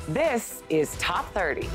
This is Top 30.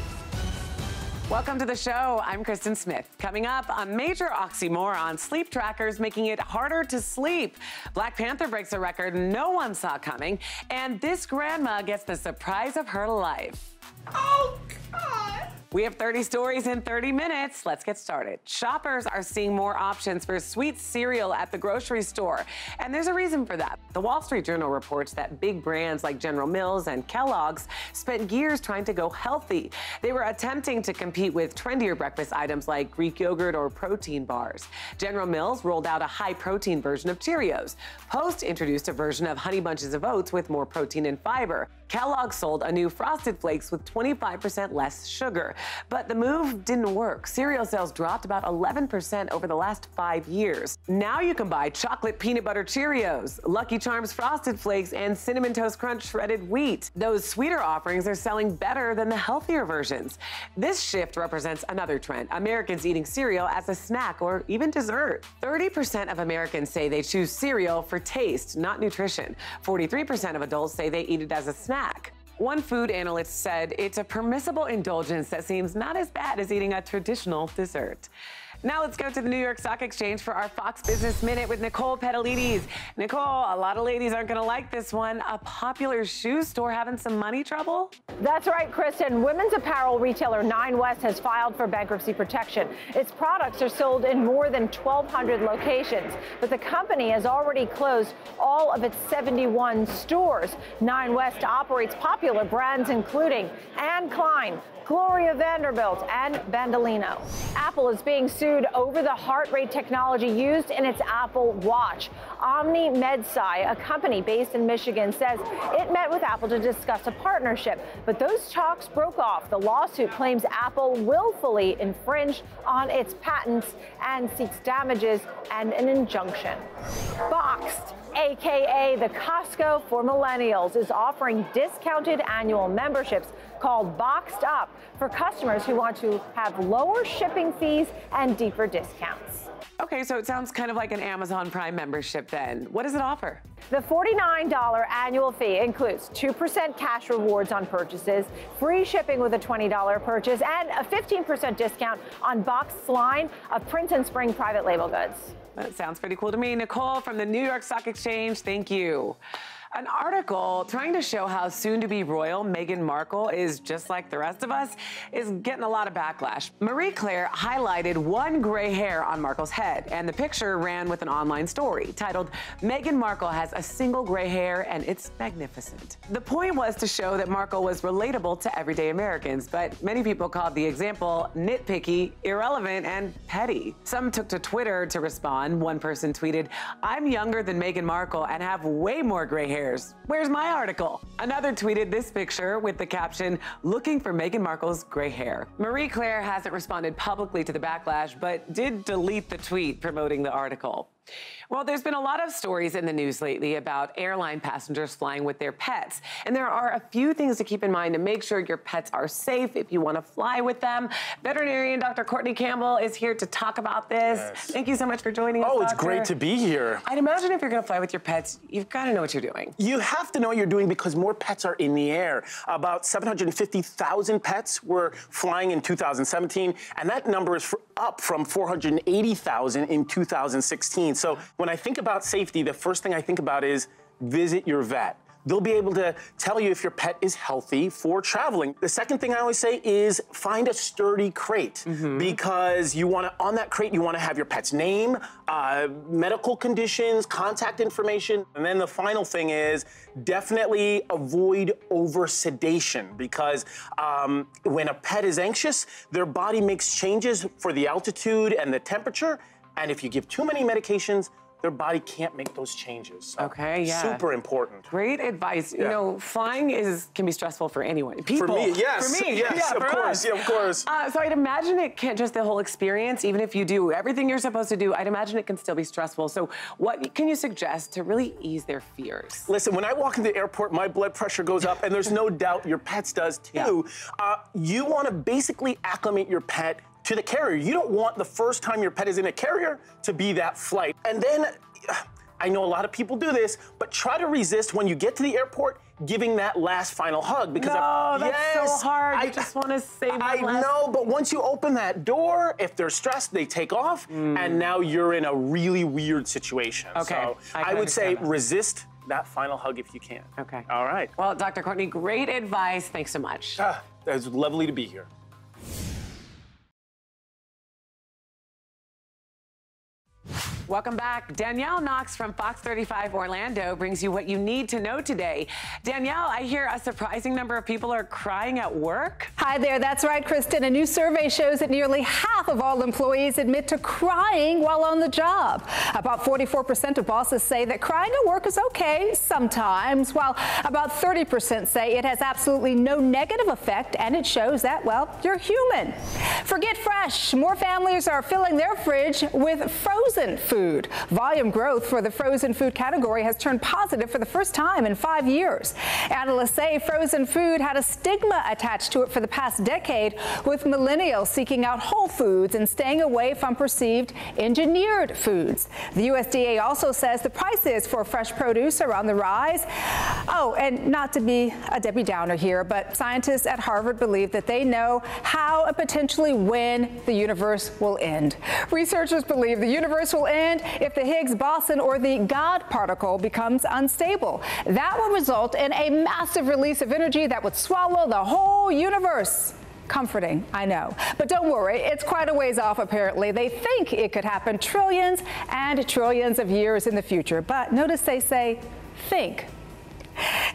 Welcome to the show. I'm Kristen Smith. Coming up, a major oxymoron, sleep trackers making it harder to sleep. Black Panther breaks a record no one saw coming. And this grandma gets the surprise of her life. Oh, God. We have 30 stories in 30 minutes. Let's get started. Shoppers are seeing more options for sweet cereal at the grocery store. And there's a reason for that. The Wall Street Journal reports that big brands like General Mills and Kellogg's spent years trying to go healthy. They were attempting to compete with trendier breakfast items like Greek yogurt or protein bars. General Mills rolled out a high-protein version of Cheerios. Post introduced a version of Honey Bunches of Oats with more protein and fiber. Kellogg sold a new Frosted Flakes with 25% less sugar. But the move didn't work. Cereal sales dropped about 11% over the last 5 years. Now you can buy chocolate peanut butter Cheerios, Lucky Charms Frosted Flakes, and Cinnamon Toast Crunch shredded wheat. Those sweeter offerings are selling better than the healthier versions. This shift represents another trend, Americans eating cereal as a snack or even dessert. 30% of Americans say they choose cereal for taste, not nutrition. 43% of adults say they eat it as a snack. One food analyst said it's a permissible indulgence that seems not as bad as eating a traditional dessert. Now let's go to the New York Stock Exchange for our Fox Business Minute with Nicole Petalides. Nicole, a lot of ladies aren't gonna like this one. A popular shoe store having some money trouble? That's right, Kristen. Women's apparel retailer Nine West has filed for bankruptcy protection. Its products are sold in more than 1,200 locations, but the company has already closed all of its 71 stores. Nine West operates popular brands including Anne Klein, Gloria Vanderbilt, and Bandolino. Apple is being sued over the heart rate technology used in its Apple Watch. Omni MedSci, a company based in Michigan, says it met with Apple to discuss a partnership, but those talks broke off. The lawsuit claims Apple willfully infringed on its patents and seeks damages and an injunction. Boxed, aka the Costco for millennials, is offering discounted annual memberships called Boxed Up for customers who want to have lower shipping fees and deeper discounts. Okay, so it sounds kind of like an Amazon Prime membership then. What does it offer? The $49 annual fee includes 2% cash rewards on purchases, free shipping with a $20 purchase, and a 15% discount on Boxed's line of Print and Spring private label goods. That sounds pretty cool to me. Nicole from the New York Stock Exchange, thank you. An article trying to show how soon-to-be royal Meghan Markle is just like the rest of us is getting a lot of backlash. Marie Claire highlighted one gray hair on Markle's head, and the picture ran with an online story titled, "Meghan Markle has a single gray hair and it's magnificent." The point was to show that Markle was relatable to everyday Americans, but many people called the example nitpicky, irrelevant, and petty. Some took to Twitter to respond. One person tweeted, "I'm younger than Meghan Markle and have way more gray hair. Where's my article?" Another tweeted this picture with the caption, "Looking for Meghan Markle's gray hair." Marie Claire hasn't responded publicly to the backlash, but did delete the tweet promoting the article. Well, there's been a lot of stories in the news lately about airline passengers flying with their pets. And there are a few things to keep in mind to make sure your pets are safe if you want to fly with them. Veterinarian Dr. Courtney Campbell is here to talk about this. Yes. Thank you so much for joining us, Oh, it's Doctor. great to be here. I'd imagine if you're going to fly with your pets, you've got to know what you're doing. You have to know what you're doing because more pets are in the air. About 750,000 pets were flying in 2017, and that number is up from 480,000 in 2016. So when I think about safety, the first thing I think about is visit your vet. They'll be able to tell you if your pet is healthy for traveling. The second thing I always say is find a sturdy crate because you want to, on that crate, you want to have your pet's name, medical conditions, contact information. And then the final thing is definitely avoid over-sedation because when a pet is anxious, their body makes changes for the altitude and the temperature. And if you give too many medications, their body can't make those changes. So okay, yeah. Super important. Great advice. Yeah. You know, flying can be stressful for anyone. People. For me, yes. For me, yes, yeah, of for course, us. yeah, of course. So I'd imagine it can't just the whole experience, even if you do everything you're supposed to do, I'd imagine it can still be stressful. So what can you suggest to really ease their fears? Listen, when I walk into the airport, my blood pressure goes up, and there's no doubt your pet's does too. Yeah. You want to basically acclimate your pet to the carrier. You don't want the first time your pet is in a carrier to be that flight. And then, I know a lot of people do this, but try to resist when you get to the airport, giving that last final hug. Because that's so hard. I just want to say one I know, but once you open that door, if they're stressed, they take off, and now you're in a really weird situation. Okay. So I would say resist that final hug if you can. Okay. All right. Well, Dr. Courtney, great advice. Thanks so much. It's lovely to be here. Welcome back. Danielle Knox from Fox 35 Orlando brings you what you need to know today. Danielle, I hear a surprising number of people are crying at work. Hi there. That's right, Kristen. A new survey shows that nearly half of all employees admit to crying while on the job. About 44% of bosses say that crying at work is okay sometimes, while about 30% say it has absolutely no negative effect, and it shows that, well, you're human. Forget fresh. More families are filling their fridge with frozen food. Volume growth for the frozen food category has turned positive for the first time in 5 years. Analysts say frozen food had a stigma attached to it for the past decade, with millennials seeking out whole foods and staying away from perceived engineered foods. The USDA also says the prices for fresh produce are on the rise. Oh, and not to be a Debbie Downer here, but scientists at Harvard believe that they know how and potentially when the universe will end. Researchers believe the universe will end if the Higgs boson, or the God particle, becomes unstable. That will result in a massive release of energy that would swallow the whole universe. Comforting, I know. But don't worry, it's quite a ways off apparently. They think it could happen trillions and trillions of years in the future. But notice they say, think.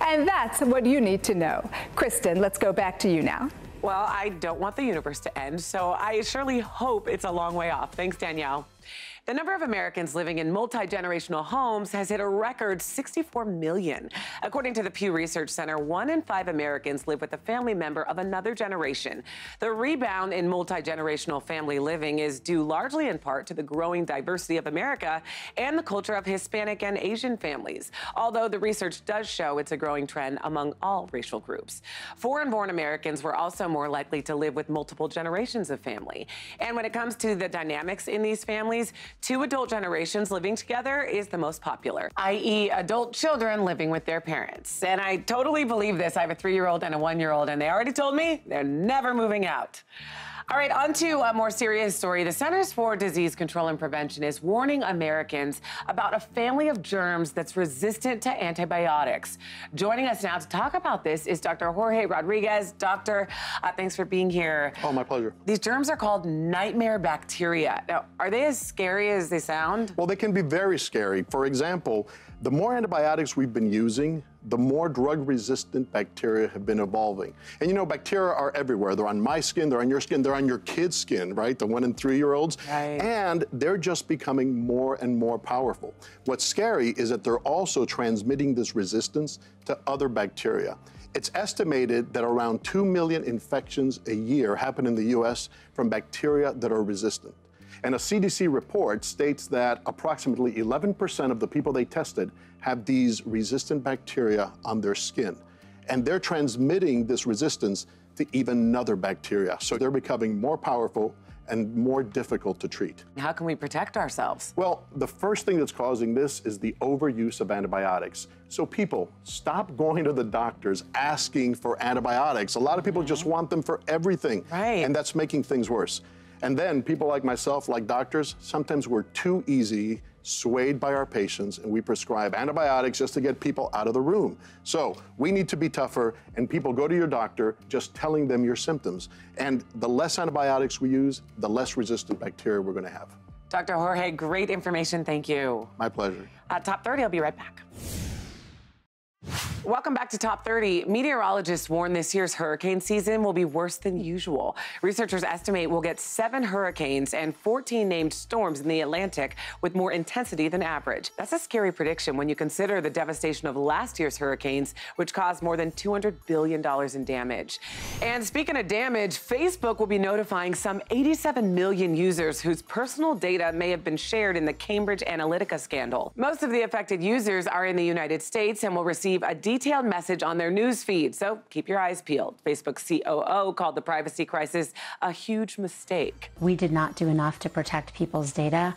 And that's what you need to know. Kristen, let's go back to you now. Well, I don't want the universe to end, so I surely hope it's a long way off. Thanks, Danielle. The number of Americans living in multi-generational homes has hit a record 64 million. According to the Pew Research Center, 1 in 5 Americans live with a family member of another generation. The rebound in multi-generational family living is due largely in part to the growing diversity of America and the culture of Hispanic and Asian families, although the research does show it's a growing trend among all racial groups. Foreign-born Americans were also more likely to live with multiple generations of family. And when it comes to the dynamics in these families, 2 adult generations living together is the most popular, i.e. adult children living with their parents. And I totally believe this. I have a 3-year-old and a 1-year-old, and they already told me they're never moving out. All right, on to a more serious story. The Centers for Disease Control and Prevention is warning Americans about a family of germs that's resistant to antibiotics. Joining us now to talk about this is Dr. Jorge Rodriguez. Doctor, thanks for being here. Oh, my pleasure. These germs are called nightmare bacteria. Now, are they as scary as they sound? Well, they can be very scary. For example, the more antibiotics we've been using, the more drug-resistant bacteria have been evolving. And you know, bacteria are everywhere. They're on my skin, they're on your skin, they're on your kids' skin, right? The 1 and 3-year-olds. Right. And they're just becoming more and more powerful. What's scary is that they're also transmitting this resistance to other bacteria. It's estimated that around 2 million infections a year happen in the US from bacteria that are resistant. And a CDC report states that approximately 11% of the people they tested have these resistant bacteria on their skin. And they're transmitting this resistance to even another bacteria. So they're becoming more powerful and more difficult to treat. How can we protect ourselves? Well, the first thing that's causing this is the overuse of antibiotics. So people, stop going to the doctors asking for antibiotics. A lot of people just want them for everything. Right. And that's making things worse. And then people like myself, like doctors, sometimes we're too easy swayed by our patients, and we prescribe antibiotics just to get people out of the room. So we need to be tougher, and people go to your doctor just telling them your symptoms. And the less antibiotics we use, the less resistant bacteria we're going to have. Dr. Jorge, great information. Thank you. My pleasure. Top 30, I'll be right back. Welcome back to Top 30. Meteorologists warn this year's hurricane season will be worse than usual. Researchers estimate we'll get 7 hurricanes and 14 named storms in the Atlantic with more intensity than average. That's a scary prediction when you consider the devastation of last year's hurricanes, which caused more than $200 billion in damage. And speaking of damage, Facebook will be notifying some 87 million users whose personal data may have been shared in the Cambridge Analytica scandal. Most of the affected users are in the United States and will receive a detailed message on their news feed, so keep your eyes peeled. Facebook's COO called the privacy crisis a huge mistake. We did not do enough to protect people's data.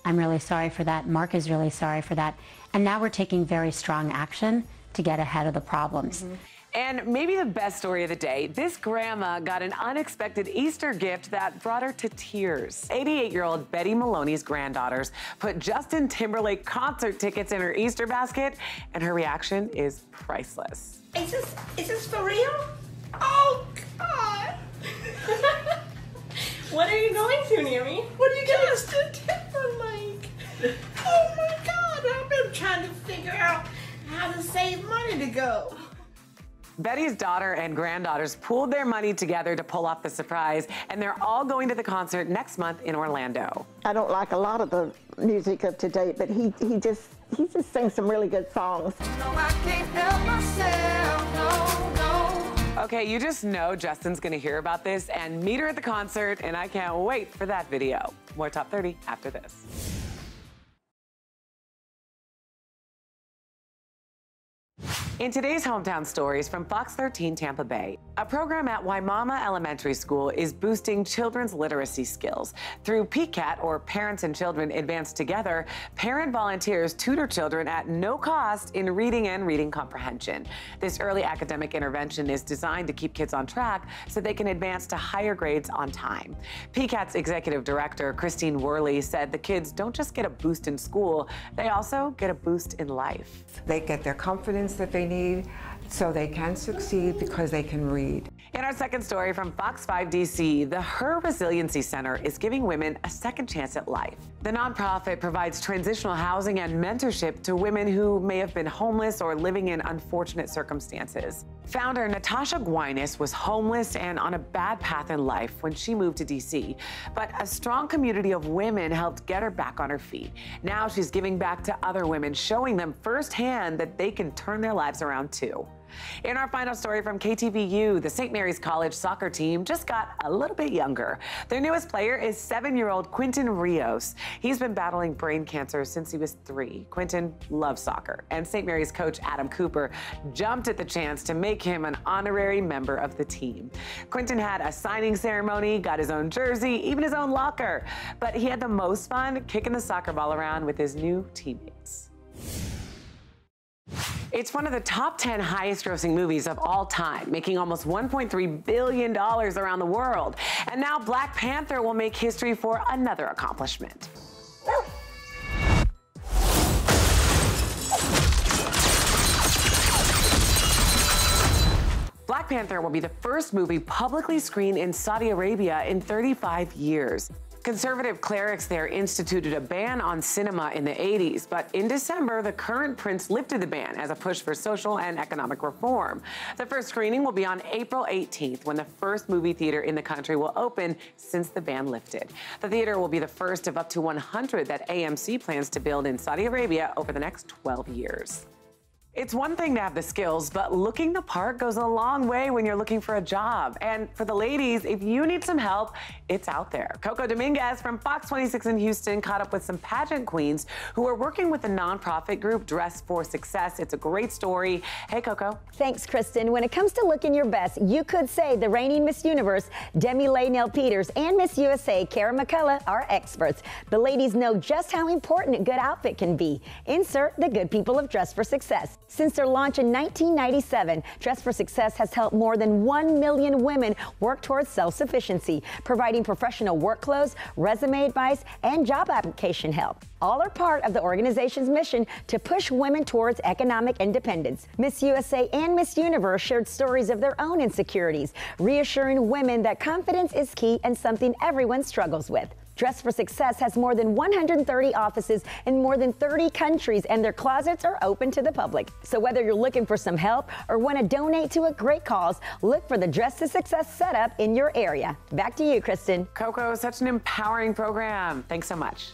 I'm really sorry for that. Mark is really sorry for that. And now we're taking very strong action to get ahead of the problems. And maybe the best story of the day, this grandma got an unexpected Easter gift that brought her to tears. 88-year-old Betty Maloney's granddaughters put Justin Timberlake concert tickets in her Easter basket, and her reaction is priceless. Is this for real? Oh, God. What are you going to, Naomi? What are you going to? Justin Timberlake. Oh, my God. I've been trying to figure out how to save money to go. Betty's daughter and granddaughters pooled their money together to pull off the surprise, and they're all going to the concert next month in Orlando. I don't like a lot of the music of today, but he just sings some really good songs. No, I can't help myself, no. Okay, you just know Justin's gonna hear about this and meet her at the concert, and I can't wait for that video. More Top 30 after this. In today's Hometown Stories from Fox 13 Tampa Bay, a program at Waimama Elementary School is boosting children's literacy skills. Through PCAT, or Parents and Children Advance Together, parent volunteers tutor children at no cost in reading and reading comprehension. This early academic intervention is designed to keep kids on track so they can advance to higher grades on time. PCAT's executive director, Christine Worley, said the kids don't just get a boost in school, they also get a boost in life. They get their confidence that they need so they can succeed because they can read. In our second story from Fox 5 DC, the Her Resiliency Center is giving women a second chance at life. The nonprofit provides transitional housing and mentorship to women who may have been homeless or living in unfortunate circumstances. Founder Natasha Gwyness was homeless and on a bad path in life when she moved to DC, but a strong community of women helped get her back on her feet. Now she's giving back to other women, showing them firsthand that they can turn their lives around too. In our final story from KTVU, the St. Mary's College soccer team just got a little bit younger. Their newest player is 7-year-old Quinton Rios. He's been battling brain cancer since he was 3. Quinton loves soccer, and St. Mary's coach Adam Cooper jumped at the chance to make him an honorary member of the team. Quinton had a signing ceremony, got his own jersey, even his own locker, but he had the most fun kicking the soccer ball around with his new teammates. It's one of the top 10 highest-grossing movies of all time, making almost $1.3 billion around the world. And now Black Panther will make history for another accomplishment. Black Panther will be the first movie publicly screened in Saudi Arabia in 35 years. Conservative clerics there instituted a ban on cinema in the 80s, but in December, the current prince lifted the ban as a push for social and economic reform. The first screening will be on April 18th, when the first movie theater in the country will open since the ban lifted. The theater will be the first of up to 100 that AMC plans to build in Saudi Arabia over the next 12 years. It's one thing to have the skills, but looking the part goes a long way when you're looking for a job. And for the ladies, if you need some help, it's out there. Coco Dominguez from Fox 26 in Houston caught up with some pageant queens who are working with the nonprofit group Dress for Success. It's a great story. Hey, Coco. Thanks, Kristen. When it comes to looking your best, you could say the reigning Miss Universe, Demi Laynell Peters, and Miss USA, Kara McCullough, are experts. The ladies know just how important a good outfit can be. Insert the good people of Dress for Success. Since their launch in 1997, Dress for Success has helped more than 1 million women work towards self-sufficiency, providing professional work clothes, resume advice, and job application help. All are part of the organization's mission to push women towards economic independence. Miss USA and Miss Universe shared stories of their own insecurities, reassuring women that confidence is key and something everyone struggles with. Dress for Success has more than 130 offices in more than 30 countries, and their closets are open to the public. So whether you're looking for some help or want to donate to a great cause, look for the Dress to Success setup in your area. Back to you, Kristen. Coco, such an empowering program. Thanks so much.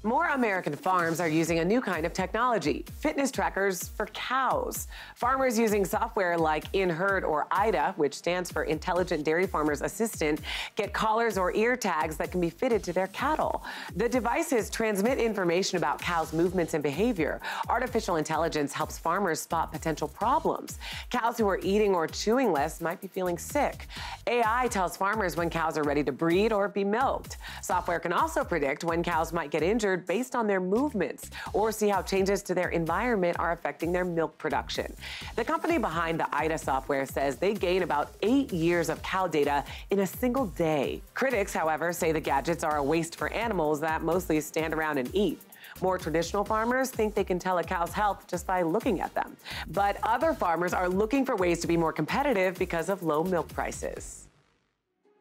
More American farms are using a new kind of technology, fitness trackers for cows. Farmers using software like InHerd or IDA, which stands for Intelligent Dairy Farmers Assistant, get collars or ear tags that can be fitted to their cattle. The devices transmit information about cows' movements and behavior. Artificial intelligence helps farmers spot potential problems. Cows who are eating or chewing less might be feeling sick. AI tells farmers when cows are ready to breed or be milked. Software can also predict when cows might get injured monitored based on their movements or see how changes to their environment are affecting their milk production. The company behind the IDA software says they gain about 8 years of cow data in a single day. Critics, however, say the gadgets are a waste for animals that mostly stand around and eat. More traditional farmers think they can tell a cow's health just by looking at them. But other farmers are looking for ways to be more competitive because of low milk prices.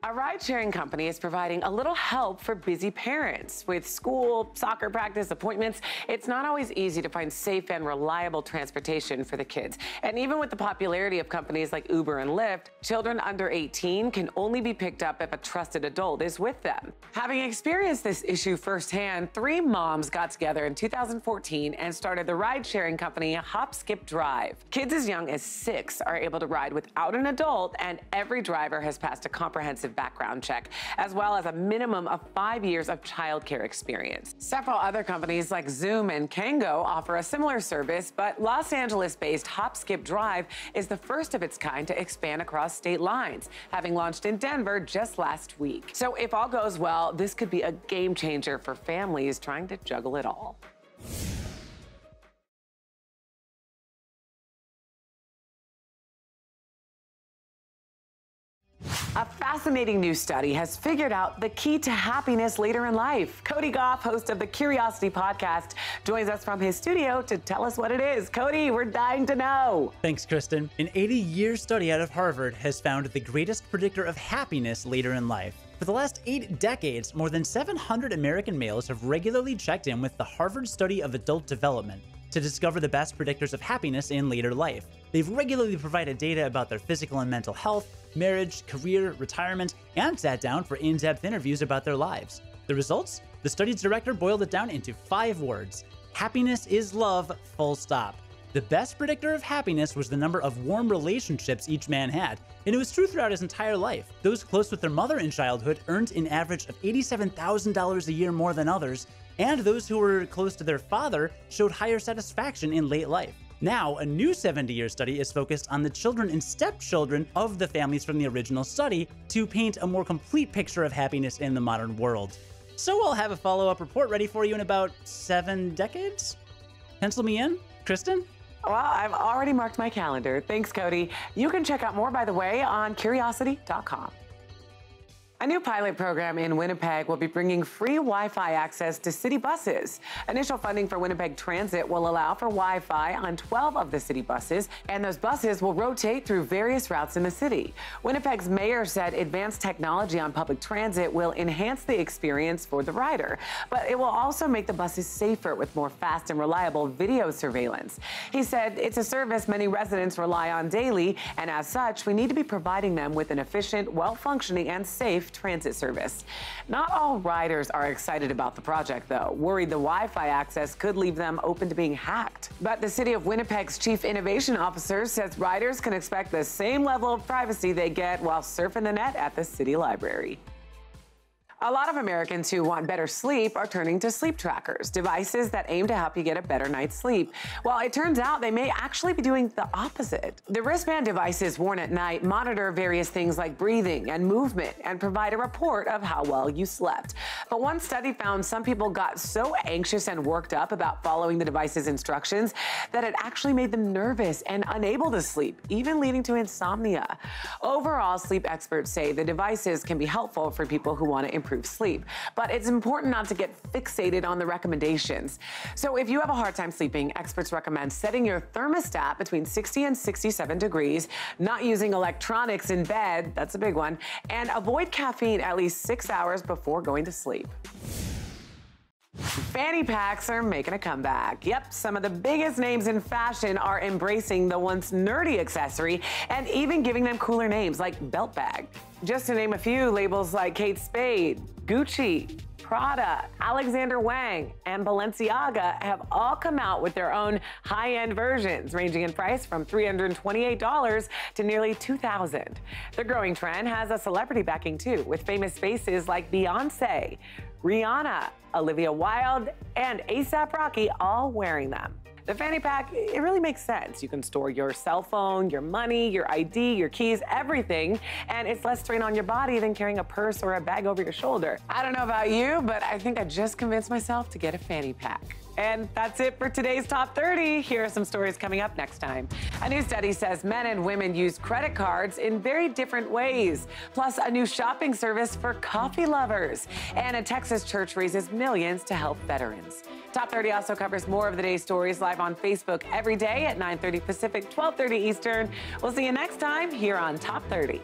A ride-sharing company is providing a little help for busy parents. With school, soccer practice, appointments, it's not always easy to find safe and reliable transportation for the kids. And even with the popularity of companies like Uber and Lyft, children under 18 can only be picked up if a trusted adult is with them. Having experienced this issue firsthand, 3 moms got together in 2014 and started the ride-sharing company Hop, Skip, Drive. Kids as young as 6 are able to ride without an adult, and every driver has passed a comprehensive background check, as well as a minimum of 5 years of childcare experience. Several other companies like Zoom and Kango offer a similar service, but Los Angeles-based Hop, Skip, Drive is the first of its kind to expand across state lines, having launched in Denver just last week. So if all goes well, this could be a game changer for families trying to juggle it all. A fascinating new study has figured out the key to happiness later in life. Cody Goff, host of the Curiosity podcast, joins us from his studio to tell us what it is. Cody, we're dying to know. Thanks, Kristen. An 80-year study out of Harvard has found the greatest predictor of happiness later in life. For the last 8 decades, more than 700 American males have regularly checked in with the Harvard Study of Adult Development to discover the best predictors of happiness in later life. They've regularly provided data about their physical and mental health, marriage, career, retirement, and sat down for in-depth interviews about their lives. The results? The study's director boiled it down into 5 words. Happiness is love, full stop. The best predictor of happiness was the number of warm relationships each man had, and it was true throughout his entire life. Those close with their mother in childhood earned an average of $87,000 a year more than others, and those who were close to their father showed higher satisfaction in late life. Now, a new 70-year study is focused on the children and stepchildren of the families from the original study to paint a more complete picture of happiness in the modern world. So I'll have a follow-up report ready for you in about 7 decades? Pencil me in, Kristen? Well, I've already marked my calendar. Thanks, Cody. You can check out more, by the way, on curiosity.com. A new pilot program in Winnipeg will be bringing free Wi-Fi access to city buses. Initial funding for Winnipeg Transit will allow for Wi-Fi on 12 of the city buses, and those buses will rotate through various routes in the city. Winnipeg's mayor said advanced technology on public transit will enhance the experience for the rider, but it will also make the buses safer with more fast and reliable video surveillance. He said it's a service many residents rely on daily, and as such, we need to be providing them with an efficient, well-functioning, and safe transit service. Not all riders are excited about the project, though, worried the Wi-Fi access could leave them open to being hacked. But the City of Winnipeg's Chief Innovation Officer says riders can expect the same level of privacy they get while surfing the net at the city library. A lot of Americans who want better sleep are turning to sleep trackers, devices that aim to help you get a better night's sleep. Well, it turns out they may actually be doing the opposite. The wristband devices worn at night monitor various things like breathing and movement and provide a report of how well you slept. But one study found some people got so anxious and worked up about following the device's instructions that it actually made them nervous and unable to sleep, even leading to insomnia. Overall, sleep experts say the devices can be helpful for people who want to improve sleep, but it's important not to get fixated on the recommendations. So if you have a hard time sleeping, experts recommend setting your thermostat between 60 and 67 degrees, not using electronics in bed, that's a big one, and avoid caffeine at least 6 hours before going to sleep. Fanny Packs are making a comeback. Yep, some of the biggest names in fashion are embracing the once nerdy accessory and even giving them cooler names like belt bag. Just to name a few, labels like Kate Spade, Gucci, Prada, Alexander Wang, and Balenciaga have all come out with their own high-end versions, ranging in price from $328 to nearly $2,000. The growing trend has a celebrity backing too, with famous faces like Beyonce, Rihanna, Olivia Wilde, and A$AP Rocky all wearing them. The fanny pack, it really makes sense. You can store your cell phone, your money, your ID, your keys, everything, and it's less strain on your body than carrying a purse or a bag over your shoulder. I don't know about you, but I think I just convinced myself to get a fanny pack. And that's it for today's Top 30. Here are some stories coming up next time. A new study says men and women use credit cards in very different ways. Plus, a new shopping service for coffee lovers. And a Texas church raises millions to help veterans. Top 30 also covers more of the day's stories live on Facebook every day at 9:30 Pacific, 12:30 Eastern. We'll see you next time here on Top 30.